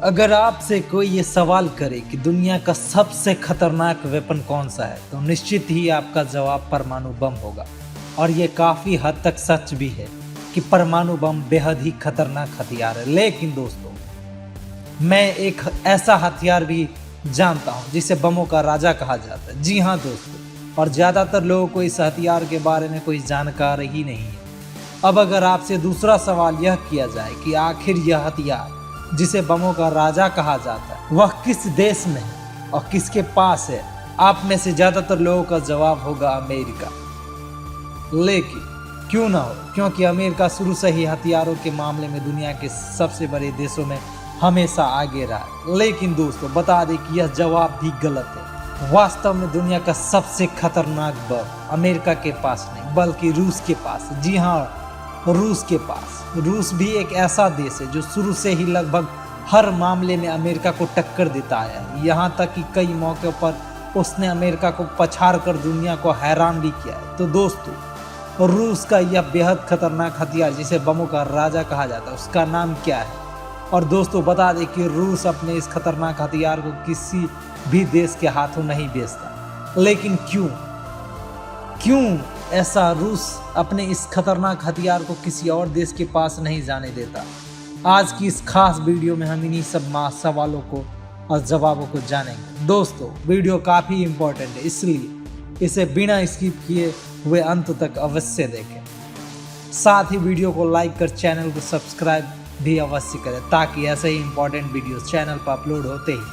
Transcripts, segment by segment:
अगर आपसे कोई ये सवाल करे कि दुनिया का सबसे खतरनाक वेपन कौन सा है, तो निश्चित ही आपका जवाब परमाणु बम होगा। और ये काफ़ी हद तक सच भी है कि परमाणु बम बेहद ही खतरनाक हथियार है। लेकिन दोस्तों, मैं एक ऐसा हथियार भी जानता हूँ जिसे बमों का राजा कहा जाता है। जी हाँ दोस्तों, और ज़्यादातर लोगों को इस हथियार के बारे में कोई जानकारी ही नहीं है। अब अगर आपसे दूसरा सवाल यह किया जाए कि आखिर यह हथियार जिसे बमों का राजा कहा जाता है वह किस देश में है और किसके पास है, आप में से ज़्यादातर लोगों का जवाब होगा अमेरिका। लेकिन क्यों ना हो, क्योंकि अमेरिका शुरू से ही हथियारों के मामले में दुनिया के सबसे बड़े देशों में हमेशा आगे रहा है। लेकिन दोस्तों, बता दें कि यह जवाब भी गलत है। वास्तव में दुनिया का सबसे खतरनाक बम अमेरिका के पास नहीं बल्कि रूस के पास है। जी हाँ, रूस के पास। रूस भी एक ऐसा देश है जो शुरू से ही लगभग हर मामले में अमेरिका को टक्कर देता है। यहाँ तक कि कई मौक़ों पर उसने अमेरिका को पछाड़ कर दुनिया को हैरान भी किया है। तो दोस्तों, रूस का यह बेहद खतरनाक हथियार जिसे बमों का राजा कहा जाता है, उसका नाम क्या है? और दोस्तों, बता दें कि रूस अपने इस खतरनाक हथियार को किसी भी देश के हाथों नहीं बेचता। लेकिन क्यों ऐसा रूस अपने इस खतरनाक हथियार को किसी और देश के पास नहीं जाने देता? आज की इस खास वीडियो में हम इन्हीं सब सवालों को और जवाबों को जानेंगे। दोस्तों, वीडियो काफ़ी इम्पोर्टेंट है, इसलिए इसे बिना स्किप किए हुए अंत तक अवश्य देखें। साथ ही वीडियो को लाइक कर चैनल को सब्सक्राइब भी अवश्य करें ताकि ऐसे ही इम्पोर्टेंट वीडियो चैनल पर अपलोड होते ही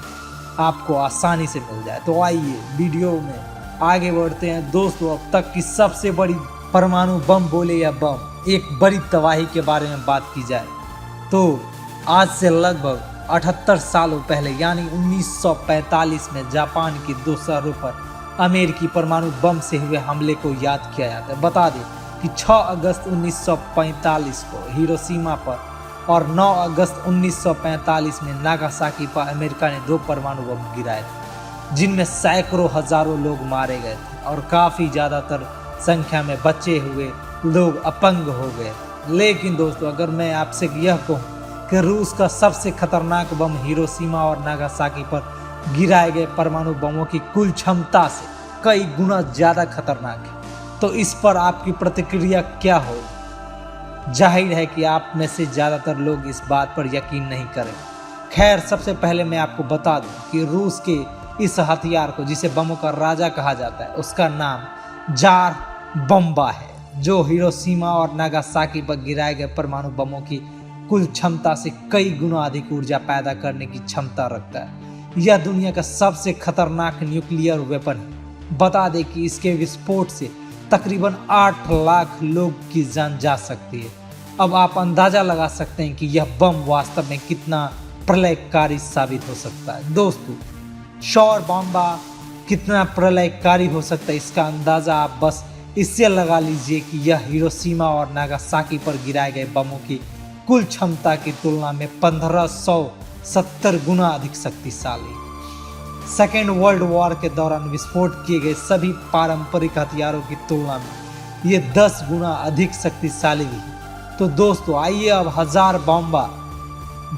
आपको आसानी से मिल जाए। तो आइए वीडियो में आगे बढ़ते हैं। दोस्तों, अब तक की सबसे बड़ी परमाणु बम बोले या बम, एक बड़ी तबाही के बारे में बात की जाए तो आज से लगभग 78 सालों पहले यानी 1945 में जापान की 2 शहरों पर अमेरिकी परमाणु बम से हुए हमले को याद किया जाता है। बता दें कि 6 अगस्त 1945 को हिरोशिमा पर और 9 अगस्त 1945 में नागासाकी पर अमेरिका ने 2 परमाणु बम गिराए थे, जिनमें सैकड़ों हजारों लोग मारे गए थे और काफ़ी ज़्यादातर संख्या में बचे हुए लोग अपंग हो गए। लेकिन दोस्तों, अगर मैं आपसे यह कहूँ कि रूस का सबसे खतरनाक बम हिरोशिमा और नागासाकी पर गिराए गए परमाणु बमों की कुल क्षमता से कई गुना ज़्यादा खतरनाक है, तो इस पर आपकी प्रतिक्रिया क्या होगी? जाहिर है कि आप में से ज़्यादातर लोग इस बात पर यकीन नहीं करेंगे। खैर, सबसे पहले मैं आपको बता दूं कि रूस के इस हथियार को जिसे बमों का राजा कहा जाता है उसका नाम जार बम्बा है, जो हिरोशिमा और नागासाकी पर गिराए गए परमाणु बमों की कुल क्षमता से कई गुना अधिक ऊर्जा पैदा करने की क्षमता रखता है। यह दुनिया का सबसे खतरनाक न्यूक्लियर वेपन है। बता दें कि इसके विस्फोट से तकरीबन 8 लाख लोग की जान जा सकती है। अब आप अंदाजा लगा सकते हैं कि यह बम वास्तव में कितना प्रलयकारी साबित हो सकता है। दोस्तों, जार बम्बा कितना प्रलयकारी हो सकता है, इसका अंदाज़ा आप बस इससे लगा लीजिए कि यह हिरोशिमा और नागासाकी पर गिराए गए बमों की कुल क्षमता की तुलना में 1570 गुना अधिक शक्तिशाली। सेकेंड वर्ल्ड वॉर के दौरान विस्फोट किए गए सभी पारंपरिक हथियारों की तुलना में ये 10 गुना अधिक शक्तिशाली भी है। तो दोस्तों, आइए अब जार बम्बा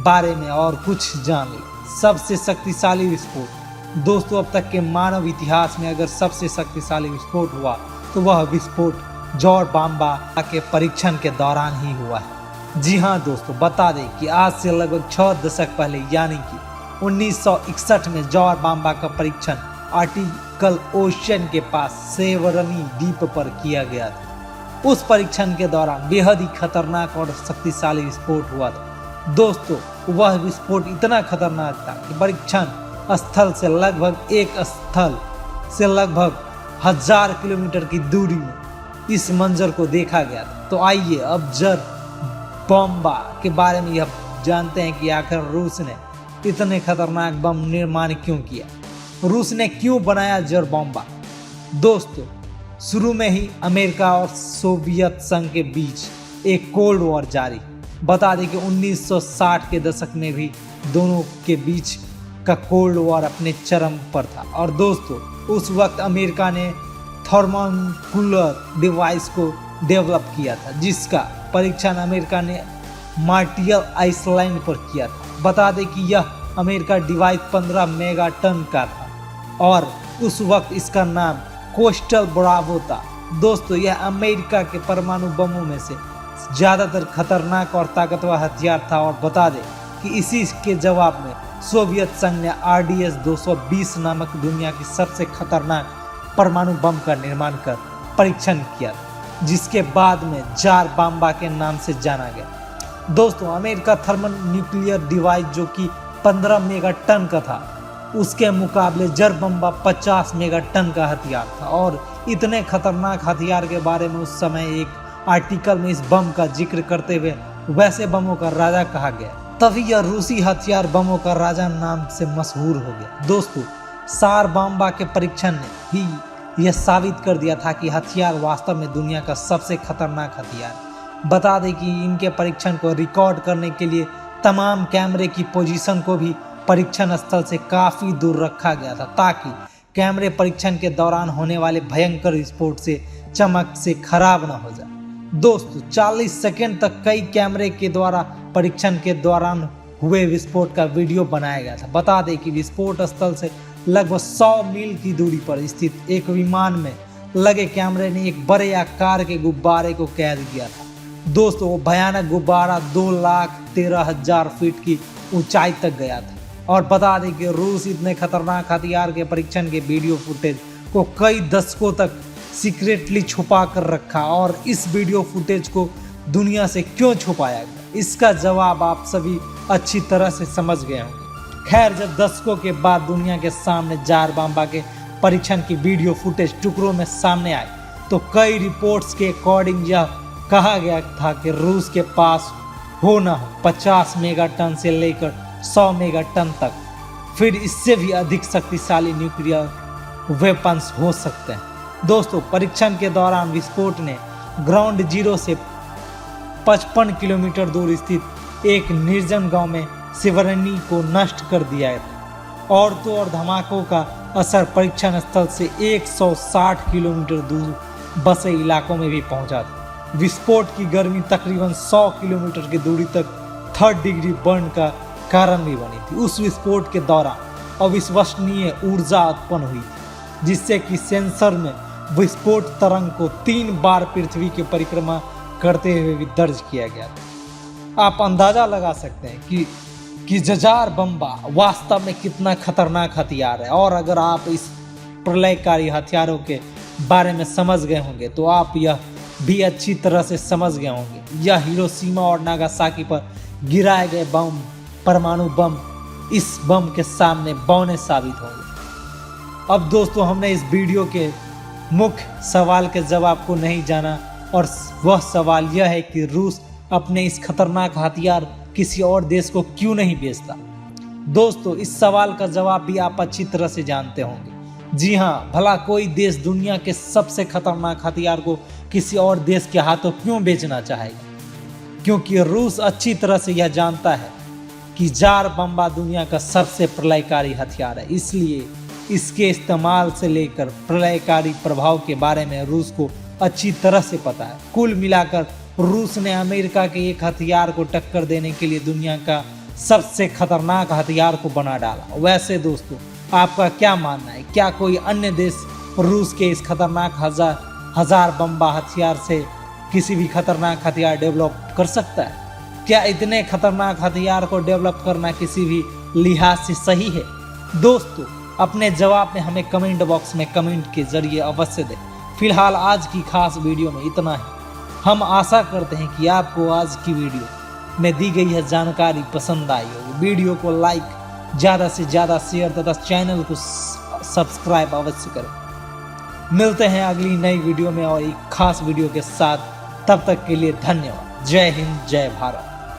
बारे में और कुछ जान लें। सबसे शक्तिशाली विस्फोट। दोस्तों, अब तक के मानव इतिहास में अगर सबसे शक्तिशाली विस्फोट हुआ तो वह विस्फोट जार बम्बा के परीक्षण के दौरान ही हुआ है। जी हाँ दोस्तों, बता दें कि आज से लगभग 6 दशक पहले यानी कि 1961 में जार बम्बा का परीक्षण आर्टिकल ओशन के पास सेवरनी द्वीप पर किया गया था। उस परीक्षण के दौरान बेहद ही खतरनाक और शक्तिशाली विस्फोट हुआ था। दोस्तों, वह विस्फोट इतना खतरनाक था कि परीक्षण स्थल से लगभग 1000 किलोमीटर की दूरी में इस मंजर को देखा गया था। तो आइए अब जार बम्बा के बारे में यह जानते हैं कि आखिर रूस ने इतने खतरनाक बम निर्माण क्यों किया। रूस ने क्यों बनाया जार बम्बा? दोस्तों, शुरू में ही अमेरिका और सोवियत संघ के बीच एक कोल्ड वॉर जारी। बता दें कि 1960 के दशक में भी दोनों के बीच का कोल्ड वॉर अपने चरम पर था। और दोस्तों, उस वक्त अमेरिका ने थर्मोकूलर डिवाइस को डेवलप किया था, जिसका परीक्षण अमेरिका ने मार्टियल आइसलैंड पर किया था। बता दें कि यह अमेरिका डिवाइस 15 मेगा टन का था और उस वक्त इसका नाम कोस्टल ब्रावो था। दोस्तों, यह अमेरिका के परमाणु बमों में से ज़्यादातर खतरनाक और ताकतवर हथियार था और बता दें कि इसी के जवाब में सोवियत संघ ने RDS-220 नामक दुनिया की सबसे खतरनाक परमाणु बम का निर्माण कर परीक्षण किया, जिसके बाद में जार बम्बा के नाम से जाना गया। दोस्तों, अमेरिका थर्मल न्यूक्लियर डिवाइस जो कि 15 मेगा टन का था, उसके मुकाबले जार बम्बा 50 मेगा टन का हथियार था और इतने खतरनाक हथियार के बारे में उस समय एक आर्टिकल में इस बम का जिक्र करते हुए वैसे बमों का राजा कहा गया। तभी यह रूसी हथियार बमों का राजा नाम से मशहूर हो गया। दोस्तों, जार बम्बा के परीक्षण ने ही यह साबित कर दिया था कि हथियार वास्तव में दुनिया का सबसे खतरनाक हथियार। बता दें कि इनके परीक्षण को रिकॉर्ड करने के लिए तमाम कैमरे की पोजीशन को भी परीक्षण स्थल से काफ़ी दूर रखा गया था, ताकि कैमरे परीक्षण के दौरान होने वाले भयंकर विस्फोट से चमक से खराब न हो जाए। दोस्तों, 40 सेकंड तक कई कैमरे के द्वारा परीक्षण के दौरान हुए विस्फोट का वीडियो बनाया गया था। बता दें कि विस्फोट स्थल से लगभग 100 मील की दूरी पर स्थित एक विमान में लगे कैमरे ने एक बड़े आकार के गुब्बारे को कैद किया था। दोस्तों, वो भयानक गुब्बारा 2,13,000 फीट की ऊंचाई तक गया था और बता दें कि रूस इतने खतरनाक हथियार के परीक्षण के वीडियो फुटेज को कई दशकों तक सीक्रेटली छुपा कर रखा और इस वीडियो फुटेज को दुनिया से क्यों छुपाया गया, इसका जवाब आप सभी अच्छी तरह से समझ गए होंगे। खैर, जब दशकों के बाद दुनिया के सामने जार बम्बा के परीक्षण की वीडियो फुटेज टुकड़ों में सामने आई, तो कई रिपोर्ट्स के अकॉर्डिंग यह कहा गया था कि रूस के पास हो न हो 50 मेगा टन से लेकर 100 मेगा टन तक, फिर इससे भी अधिक शक्तिशाली न्यूक्लियर वेपन्स हो सकते हैं। दोस्तों, परीक्षण के दौरान विस्फोट ने ग्राउंड जीरो से 55 किलोमीटर दूर स्थित एक निर्जन गांव में सिवरनी को नष्ट कर दिया था और तो और धमाकों का असर परीक्षण स्थल से 160 किलोमीटर दूर बसे इलाकों में भी पहुंचा था। विस्फोट की गर्मी तकरीबन 100 किलोमीटर की दूरी तक 3rd डिग्री बर्न का कारण भी बनी थी। उस विस्फोट के दौरान अविश्वसनीय ऊर्जा उत्पन्न हुई थी, जिससे कि सेंसर में विस्फोट तरंग को 3 बार पृथ्वी की परिक्रमा करते हुए भी दर्ज किया गया था। आप अंदाजा लगा सकते हैं कि जार बम्बा वास्तव में कितना खतरनाक हथियार है और अगर आप इस प्रलयकारी हथियारों के बारे में समझ गए होंगे तो आप यह भी अच्छी तरह से समझ गए होंगे यह हिरोशिमा और नागासाकी पर गिराए गए बम, परमाणु बम, इस बम के सामने बौने साबित होंगे। अब दोस्तों, हमने इस वीडियो के मुख्य सवाल के जवाब को नहीं जाना और वह सवाल यह है कि रूस अपने इस खतरनाक हथियार किसी और देश को क्यों नहीं बेचता। दोस्तों, इस सवाल का जवाब भी आप अच्छी तरह से जानते होंगे। जी हाँ, भला कोई देश दुनिया के सबसे खतरनाक हथियार को किसी और देश के हाथों क्यों बेचना चाहेगा? क्योंकि रूस अच्छी तरह से यह जानता है कि जार बम्बा दुनिया का सबसे प्रलयकारी हथियार है, इसलिए इसके इस्तेमाल से लेकर प्रलयकारी प्रभाव के बारे में रूस को अच्छी तरह से पता है। कुल मिलाकर रूस ने अमेरिका के एक हथियार को टक्कर देने के लिए दुनिया का सबसे खतरनाक हथियार को बना डाला। वैसे दोस्तों, आपका क्या मानना है? क्या कोई अन्य देश रूस के इस खतरनाक हजार बम्बा हथियार से किसी भी खतरनाक हथियार डेवलप कर सकता है? क्या इतने खतरनाक हथियार को डेवलप करना किसी भी लिहाज से सही है? दोस्तों, अपने जवाब में हमें कमेंट बॉक्स में कमेंट के जरिए अवश्य दें। फिलहाल आज की खास वीडियो में इतना ही। हम आशा करते हैं कि आपको आज की वीडियो में दी गई है जानकारी पसंद आई होगी। वीडियो को लाइक, ज़्यादा से ज़्यादा शेयर तथा चैनल को सब्सक्राइब अवश्य करें। मिलते हैं अगली नई वीडियो में और एक खास वीडियो के साथ। तब तक के लिए धन्यवाद। जय हिंद, जय भारत।